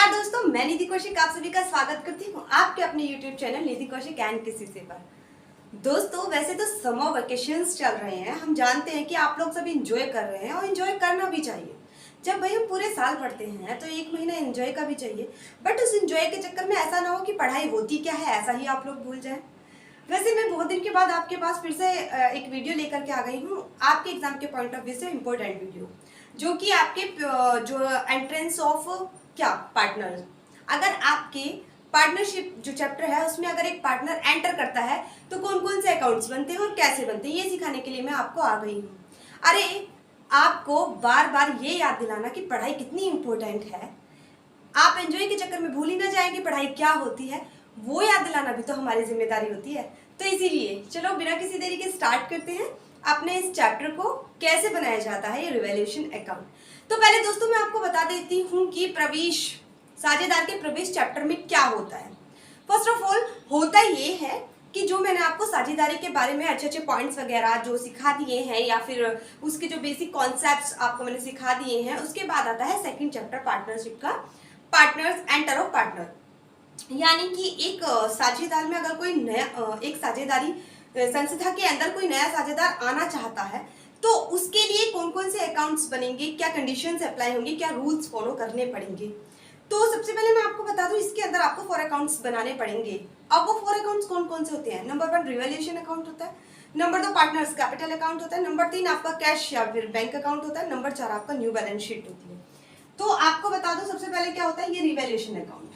नमस्कार दोस्तों, मैं निधि कौशिक आप सभी का स्वागत करती हूँ आपके अपने YouTube channel Nidhi Kaushik and किसी से पर। दोस्तों, वैसे तो समर वेकेशंस चल रहे हैं, हम जानते हैं कि आप लोग सब एंजॉय कर रहे हैं और एंजॉय करना भी चाहिए। जब भाई हम पूरे साल पढ़ते हैं तो एक महीना एंजॉय का भी चाहिए, बट उस एंजॉय के चक्कर में ऐसा ना हो कि पढ़ाई होती क्या है ऐसा ही आप लोग भूल जाए। वैसे मैं बहुत दिन के बाद आपके पास फिर से एक वीडियो लेकर के आ गई हूँ, आपके एग्जाम के पॉइंट ऑफ व्यू से इम्पोर्टेंट वीडियो, जो कि आपके जो एंट्रेंस ऑफ क्या पार्टनर, अगर आपके पार्टनरशिप जो चैप्टर है उसमें अगर एक पार्टनर एंटर करता है तो कौन कौन से अकाउंट्स बनते हैं और कैसे बनते हैं, ये सिखाने के लिए मैं आपको आ गई हूँ। अरे, आपको बार बार ये याद दिलाना कि पढ़ाई कितनी इंपॉर्टेंट है, आप एंजॉय के चक्कर में भूल ही ना जाए कि पढ़ाई क्या होती है, वो याद दिलाना भी तो हमारी जिम्मेदारी होती है। तो इसीलिए चलो बिना किसी देरी के स्टार्ट करते हैं अपने इस चैप्टर को, कैसे बनाया जाता है ये रिवैल्यूएशन अकाउंट। तो पहले दोस्तों मैं आपको बता देती हूँ कि प्रवेश, साझेदार के प्रवेश चैप्टर में क्या होता है। फर्स्ट ऑफ ऑल होता ये है कि जो मैंने आपको साझेदारी के बारे में अच्छे अच्छे पॉइंट्स वगैरह जो सिखा दिए हैं या फिर उसके जो बेसिक कॉन्सेप्ट्स आपको मैंने सिखा दिए हैं, उसके बाद आता है सेकंड चैप्टर पार्टनरशिप का, पार्टनर्स एंटर ऑफ पार्टनर। यानी कि एक साझेदार में अगर कोई नया एक साझेदारी संस्था के अंदर कोई नया साझेदार आना चाहता है तो उसके लिए कौन कौन से अकाउंट्स बनेंगे, क्या कंडीशंस अप्लाई होंगी, क्या रूल्स फॉलो करने पड़ेंगे। तो सबसे पहले मैं आपको बता दूं, इसके अंदर आपको 4 अकाउंट्स बनाने पड़ेंगे। अब वो 4 अकाउंट्स कौन कौन से होते हैं? नंबर 1 रिवैल्यूएशन अकाउंट होता है, नंबर 2 पार्टनर्स कैपिटल अकाउंट होता है, नंबर 3 आपका कैश या फिर बैंक अकाउंट होता है, नंबर 4 आपका न्यू बैलेंस शीट होती है। तो आपको बता दो सबसे पहले क्या होता है, ये रिवैल्यूएशन अकाउंट।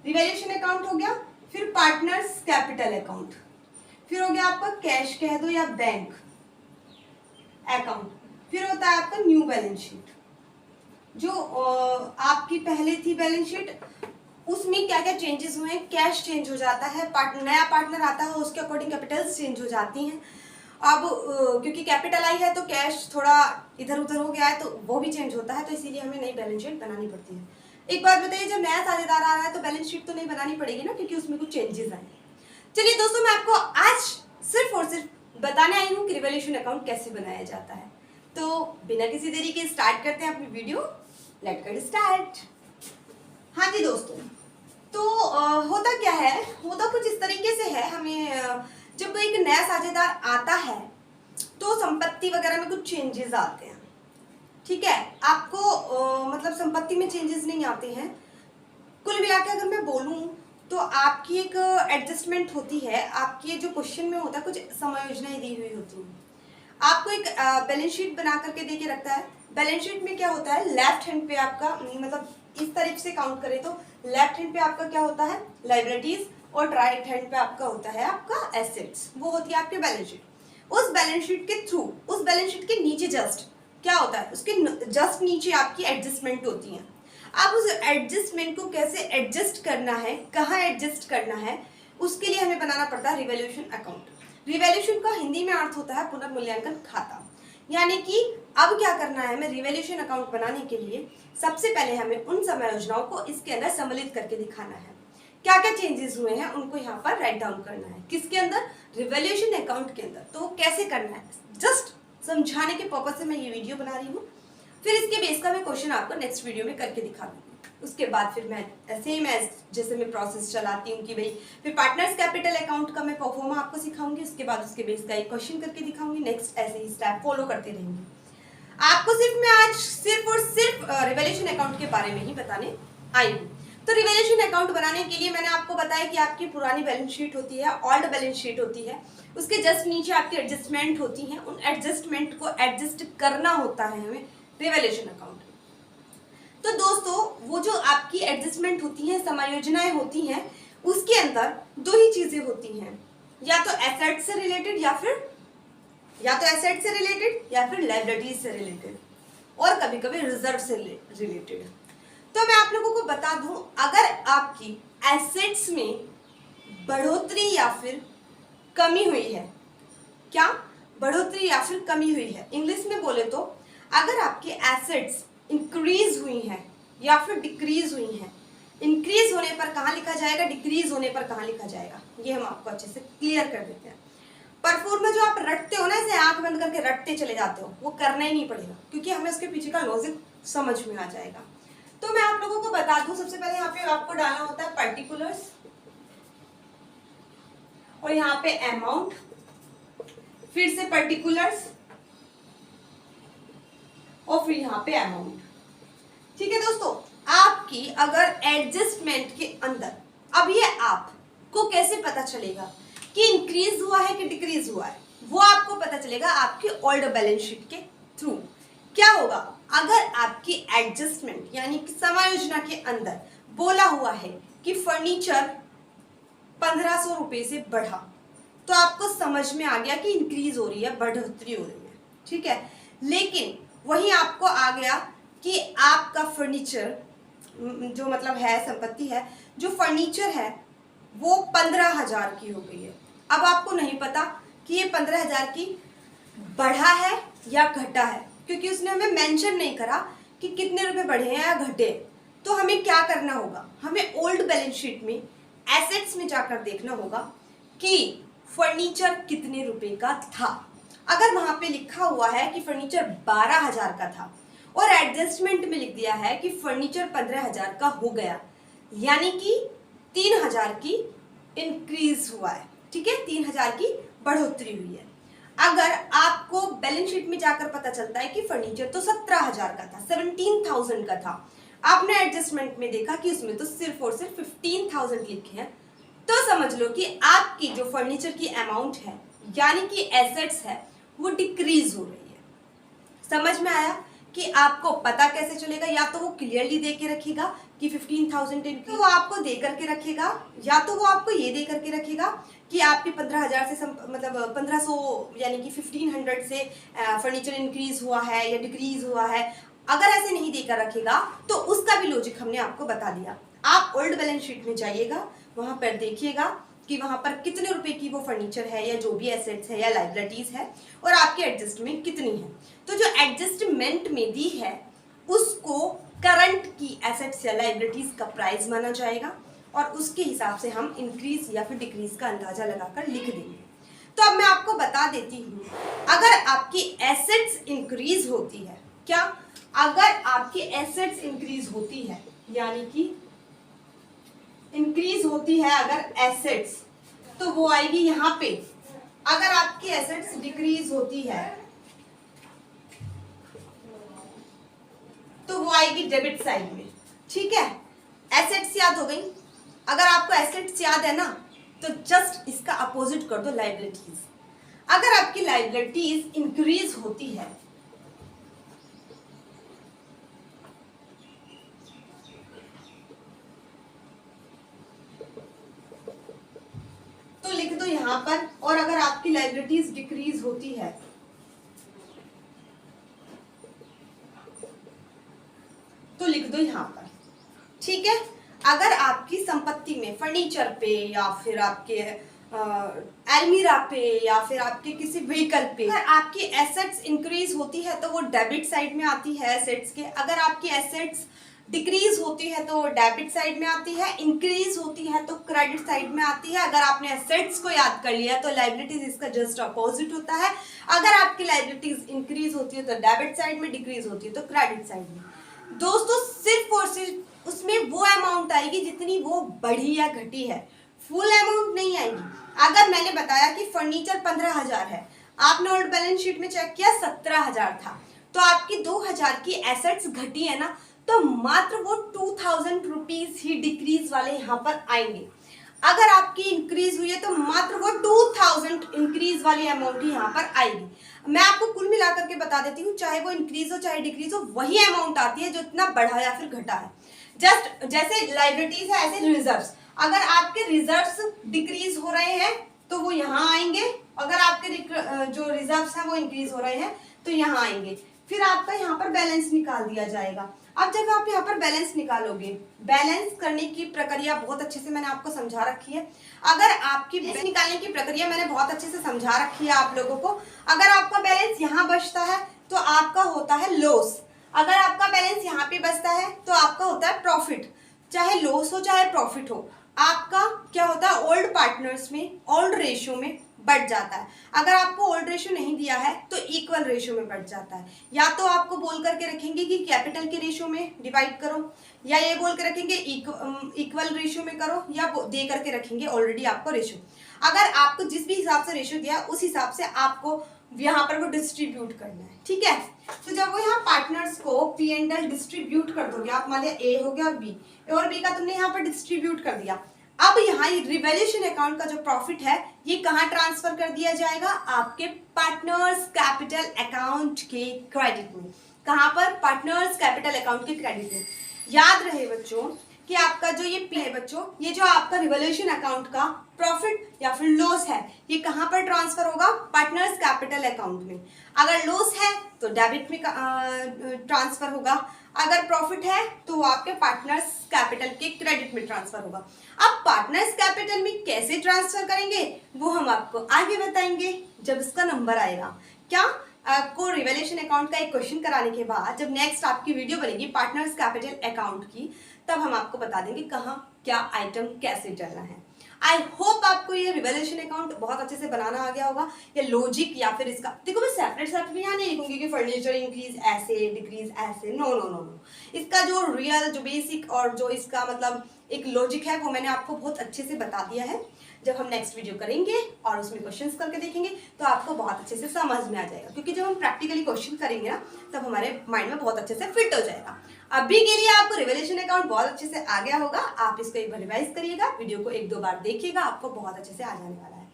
रिवैल्यूएशन अकाउंट हो गया, फिर पार्टनर्स कैपिटल अकाउंट, फिर हो गया आपका कैश कह दो या बैंक अकाउंट, फिर होता है आपका न्यू बैलेंस शीट। जो आपकी पहले थी बैलेंस शीट उसमें क्या क्या चेंजेस हुए हैं, कैश चेंज हो जाता है, नया पार्टनर आता है उसके अकॉर्डिंग कैपिटल्स चेंज हो जाती हैं। अब क्योंकि कैपिटल आई है तो कैश थोड़ा इधर उधर हो गया है तो वो भी चेंज होता है, तो इसीलिए हमें नई बैलेंस शीट बनानी पड़ती है। एक बात बताइए, जब नया साझेदार आ रहा है तो बैलेंस शीट तो नहीं बनानी पड़ेगी ना, क्योंकि उसमें कुछ चेंजेस आए। चलिए दोस्तों, मैं आपको आज सिर्फ और सिर्फ बताने आई हूँ कि रिवैल्यूएशन अकाउंट कैसे बनाया जाता है। तो बिना किसी देरी के स्टार्ट करते हैं अपनी वीडियो, लेट्स गेट स्टार्ट। हाँ जी दोस्तों, तो होता क्या है, होता कुछ इस तरीके से है, हमें जब एक नया साझेदार आता है तो संपत्ति वगैरह में कुछ चेंजेस आते हैं। ठीक है, आपको मतलब संपत्ति में चेंजेस नहीं आते हैं। कुल मिला के अगर मैं बोलूं तो आपकी एक एडजस्टमेंट होती है, आपके जो क्वेश्चन में होता है कुछ समायोजनाएं दी हुई होती हैं। आपको एक बैलेंस शीट बना करके दे के रखता है। बैलेंस शीट में क्या होता है, लेफ्ट हैंड पे आपका मतलब इस तरफ से काउंट करें तो लेफ्ट हैंड पे आपका क्या होता है, लायबिलिटीज, और राइट हैंड पे आपका होता है आपका एसेट्स। वो होती है आपकी बैलेंस शीट। उस बैलेंस शीट के थ्रू, उस बैलेंस शीट के नीचे जस्ट क्या होता है, उसके जस्ट नीचे आपकी एडजस्टमेंट होती है। आप उस एडजस्टमेंट को कैसे एडजस्ट करना है, कहाँ एडजस्ट करना है, उसके लिए हमें बनाना पड़ता है रिवैल्यूएशन अकाउंट। रिवैल्यूएशन का हिंदी में अर्थ होता है पुनर्मूल्यांकन खाता। यानी कि अब क्या करना है, हमें रिवैल्यूएशन अकाउंट बनाने के लिए सबसे पहले हमें उन समायोजनाओं को इसके अंदर सम्मिलित करके दिखाना है। क्या क्या चेंजेस हुए हैं उनको यहाँ पर राइट डाउन करना है। किसके अंदर? रिवैल्यूएशन अकाउंट के अंदर। तो कैसे करना है, जस्ट समझाने के पर्पज से मैं ये वीडियो बना रही हूँ। फिर इसके बेस का मैं क्वेश्चन आपको नेक्स्ट वीडियो में करके दिखा दूंगी। उसके बाद फिर मैं ऐसे ही मैं जैसे मैं प्रोसेस चलाती हूँ कि भाई फिर पार्टनर्स कैपिटल अकाउंट का मैं परफॉर्मा आपको सिखाऊंगी, उसके बाद उसके बेस का एक क्वेश्चन करके दिखाऊंगी, नेक्स्ट ऐसे ही स्टेप फॉलो करते रहेंगे। आपको सिर्फ मैं आज सिर्फ और सिर्फ रिवैल्यूएशन अकाउंट के बारे में ही बताने आई हूँ। तो रिवैल्यूएशन अकाउंट बनाने के लिए मैंने आपको बताया कि आपकी पुरानी बैलेंस शीट होती है, ओल्ड बैलेंस शीट होती है, उसके जस्ट नीचे आपकी एडजस्टमेंट होती हैं। उन एडजस्टमेंट को एडजस्ट करना होता है हमें रिवैल्यूएशन अकाउंट। तो दोस्तों, वो जो आपकी एडजस्टमेंट होती हैं, समायोजनाएं होती हैं, उसके अंदर 2 ही चीजें होती हैं, या तो एसेट से रिलेटेड या तो एसेट से रिलेटेड या फिर लायबिलिटीज से रिलेटेड, और कभी कभी रिजर्व से रिलेटेड। तो मैं आप लोगों को बता दूं, अगर आपकी एसेट्स में बढ़ोतरी या फिर कमी हुई है, क्या बढ़ोतरी या फिर कमी हुई है, इंग्लिश में बोले तो अगर आपके एसेट्स इंक्रीज हुई हैं या फिर डिक्रीज हुई हैं, इंक्रीज होने पर कहाँ लिखा जाएगा, डिक्रीज होने पर कहाँ लिखा जाएगा, ये हम आपको अच्छे से क्लियर कर देते हैं। परफॉर्म में जो आप रटते हो ना, ऐसे आंख बंद करके रटते चले जाते हो, वो करना ही नहीं पड़ेगा, क्योंकि हमें उसके पीछे का लॉजिक समझ में आ जाएगा। तो मैं आप लोगों को बता दूं, सबसे पहले यहाँ पे आपको डालना होता है पर्टिकुलर्स, और यहाँ पे अमाउंट, फिर से पर्टिकुलर्स, और फिर यहाँ पे अमाउंट। ठीक है दोस्तों, आपकी अगर एडजस्टमेंट के अंदर, अब ये आपको कैसे पता चलेगा कि इंक्रीज हुआ है कि डिक्रीज हुआ है, वो आपको पता चलेगा आपकी ओल्ड बैलेंस शीट के थ्रू। क्या होगा, अगर आपकी एडजस्टमेंट यानी कि समायोजना के अंदर बोला हुआ है कि फर्नीचर 1500 रुपए से बढ़ा, तो आपको समझ में आ गया कि इंक्रीज हो रही है, बढ़ोतरी हो रही है। ठीक है, लेकिन वहीं आपको आ गया कि आपका फर्नीचर जो मतलब है, संपत्ति है, जो फर्नीचर है वो 15,000 की हो गई है। अब आपको नहीं पता कि ये 15,000 की बढ़ा है या घटा है, क्योंकि उसने हमें मेंशन नहीं करा कि कितने रुपए बढ़े हैं या घटे। तो हमें क्या करना होगा, हमें ओल्ड बैलेंस शीट में एसेट्स में जाकर देखना होगा कि फर्नीचर कितने रुपए का था। अगर वहां पे लिखा हुआ है कि फर्नीचर 12,000 का था और एडजस्टमेंट में लिख दिया है कि फर्नीचर 15,000 का हो गया, यानी कि 3,000 की इंक्रीज हुआ है। ठीक है, 3,000 की बढ़ोतरी हुई है। अगर आपको बैलेंस शीट में जाकर पता चलता है कि फर्नीचर तो 17,000 का था, 17,000 का था, आपने एडजस्टमेंट में देखा कि उसमें तो सिर्फ और सिर्फ 15,000 लिखे हैं, तो समझ लो कि आपकी जो फर्नीचर की अमाउंट है यानी कि एसेट्स है वो डिक्रीज हो रही है। समझ में आया कि आपको पता कैसे चलेगा, या तो वो क्लियरली दे के रखेगा कि 15,000 इंक्रीज, तो वो आपको दे करके रखेगा, या तो वो आपको ये दे करके रखेगा कि आपकी 15,000 से मतलब 1500 यानी कि 1500 से फर्नीचर इंक्रीज हुआ है या डिक्रीज हुआ है। अगर ऐसे नहीं देकर रखेगा तो उसका भी लॉजिक हमने आपको बता दिया। आप ओल्ड बैलेंस शीट में जाइएगा, वहां पर देखिएगा कि वहां पर कितने रुपए की वो फर्नीचर है या जो भी एसेट्स है या लाइबिलिटीज है, और आपकी एडजस्टमेंट कितनी है। तो जो एडजस्टमेंट में दी है उसको करंट की एसेट्स या लाइबिलिटीज का प्राइस माना जाएगा, और उसके हिसाब से हम इंक्रीज या फिर डिक्रीज का अंदाजा लगाकर लिख देंगे। तो अब मैं आपको बता देती हूँ, अगर आपकी एसेट्स इंक्रीज होती है, क्या, अगर आपकी एसेट्स इंक्रीज होती है यानी कि इंक्रीज होती है अगर एसेट्स, तो वो आएगी यहाँ पे। अगर आपकी एसेट्स डिक्रीज होती है तो वो आएगी डेबिट साइड में। ठीक है, एसेट्स याद हो गई। अगर आपको एसेट्स याद है ना, तो जस्ट इसका अपोजिट कर दो, लाइबिलिटीज। अगर आपकी लाइबिलिटीज इंक्रीज होती है तो लिख दो यहां पर, और अगर आपकी लाइबिलिटीज डिक्रीज होती है तो लिख दो यहां पर। ठीक है, अगर आपकी संपत्ति में फर्नीचर पे या फिर आपके अलमीरा पे या फिर आपके किसी व्हीकल पे अगर आपकी एसेट्स इंक्रीज होती है तो वो डेबिट साइड में आती है एसेट्स के। अगर आपकी एसेट्स डिक्रीज होती है तो डेबिट साइड में आती है, इंक्रीज होती है तो क्रेडिट साइड में आती है। अगर आपने एसेट्स को याद कर लिया तो लाइबिलिटीज इसका जस्ट अपोजिट होता है। अगर आपकी लाइबिलिटीज इंक्रीज होती है तो डेबिट साइड में, डिक्रीज होती है तो क्रेडिट साइड में। दोस्तों सिर्फ और सिर्फ उसमें वो अमाउंट आएगी जितनी वो बढ़ी या घटी है, फुल अमाउंट नहीं आएगी। अगर मैंने बताया कि फर्नीचर 15,000 है, आपने ओल्ड बैलेंस शीट में चेक किया 17,000 था, तो आपकी 2,000 की एसेट्स घटी है ना, तो मात्र वो 2,000 रुपीज ही डिक्रीज वाले यहाँ पर आएंगे। अगर आपकी इंक्रीज हुई है तो मात्र वो 2,000 इंक्रीज वाली अमाउंट ही यहाँ पर आएगी। मैं आपको कुल मिलाकर के बता देती हूँ, चाहे वो इंक्रीज हो चाहे डिक्रीज हो, वही अमाउंट आती है जो इतना बढ़ा या फिर घटा है। जस्ट जैसे लाइबिलिटीज है ऐसे रिजर्व्स, अगर आपके रिजर्व्स डिक्रीज हो रहे हैं तो वो यहाँ आएंगे, अगर आपके जो रिजर्व्स हैं वो इंक्रीज हो रहे हैं तो यहाँ आएंगे। फिर आपका यहाँ पर बैलेंस निकाल दिया जाएगा। अब जब आप यहाँ पर बैलेंस निकालोगे, बैलेंस करने की प्रक्रिया बहुत अच्छे से मैंने आपको समझा रखी है। अगर आपकी बैलेंस निकालने की प्रक्रिया मैंने बहुत अच्छे से समझा रखी है आप लोगों को। अगर आपका बैलेंस यहाँ बचता है तो आपका होता है लॉस, अगर आपका बैलेंस यहाँ पे बचता है तो आपका होता है प्रॉफिट। चाहे लॉस हो चाहे प्रॉफिट हो, आपका क्या होता है, ओल्ड पार्टनर्स में, ओल्ड रेशियो में बढ़ जाता है। अगर आपको ओल्ड रेशियो नहीं दिया है तो इक्वल रेशियो में बढ़ जाता है। या तो आपको बोल करके रखेंगे कि कैपिटल के रेशियो में डिवाइड करो, या ये बोल के रखेंगे इक्वल रेशियो में करो, या दे करके रखेंगे ऑलरेडी आपको रेशियो। अगर आपको जिस भी हिसाब से रेशियो दिया उस हिसाब से आपको यहाँ पर वो डिस्ट्रीब्यूट करना है, ठीक है। तो जब वो यहाँ पार्टनर्स को पी एंड एल डिस्ट्रीब्यूट कर दोगे आप, मान लिया ए हो गया बी, और बी का तुमने यहाँ पर डिस्ट्रीब्यूट कर दिया। अब यहाँ रिवैल्यूएशन अकाउंट का जो प्रॉफिट है ये कहाँ ट्रांसफर कर दिया जाएगा? आपके पार्टनर्स कैपिटल अकाउंट के क्रेडिट में। कहाँ पर? पार्टनर्स कैपिटल अकाउंट के क्रेडिट में। याद रहे बच्चों कि आपका जो ये पी है बच्चों, ये जो आपका रिवैल्यूएशन अकाउंट का प्रॉफिट या फिर लॉस है ये कहाँ पर ट्रांसफर होगा? पार्टनर्स कैपिटल अकाउंट में। अगर लॉस है तो डेबिट में ट्रांसफर होगा, अगर प्रॉफिट है तो वो आपके पार्टनर्स कैपिटल के क्रेडिट में ट्रांसफर होगा। अब पार्टनर्स कैपिटल में कैसे ट्रांसफर करेंगे वो हम आपको आगे बताएंगे जब इसका नंबर आएगा। क्या आपको रिवैल्यूएशन अकाउंट का एक क्वेश्चन कराने के बाद जब नेक्स्ट आपकी वीडियो बनेगी पार्टनर्स कैपिटल अकाउंट की, तब हम आपको बता देंगे कहाँ क्या आइटम कैसे डालना है। आई होप आपको ये रिवैल्यूएशन अकाउंट बहुत अच्छे से बनाना आ गया होगा। ये लॉजिक या फिर इसका देखो, मैं सेपरेट यहाँ नहीं लिखूंगी कि फर्नीचर इंक्रीज ऐसे डिक्रीज ऐसे, नो नो नो नो। इसका जो रियल जो बेसिक और जो इसका मतलब एक लॉजिक है वो मैंने आपको बहुत अच्छे से बता दिया है। जब हम नेक्स्ट वीडियो करेंगे और उसमें क्वेश्चंस करके देखेंगे तो आपको बहुत अच्छे से समझ में आ जाएगा, क्योंकि जब हम प्रैक्टिकली क्वेश्चन करेंगे ना तब हमारे माइंड में बहुत अच्छे से फिट हो जाएगा। अभी के लिए आपको रिवैल्यूएशन अकाउंट बहुत अच्छे से आ गया होगा। आप इसको एक बार रिवाइज करिएगा, वीडियो को 1-2 बार देखिएगा, आपको बहुत अच्छे से आ जाने वाला है।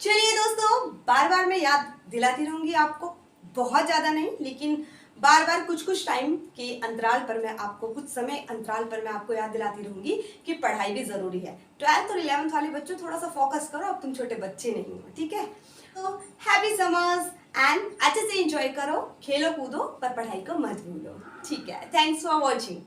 चलिए दोस्तों, बार बार मैं याद दिलाती रहूंगी आपको, बहुत ज्यादा नहीं लेकिन बार बार कुछ टाइम के अंतराल पर मैं आपको, कुछ समय अंतराल पर मैं आपको याद दिलाती रहूंगी कि पढ़ाई भी जरूरी है। 12th और 11th वाले बच्चों थोड़ा सा फोकस करो, अब तुम छोटे बच्चे नहीं हो, ठीक है। तो हैप्पी समर्स एंड अच्छे से एंजॉय करो, खेलो कूदो पर पढ़ाई को मत भूलो, ठीक है। Thanks for watching.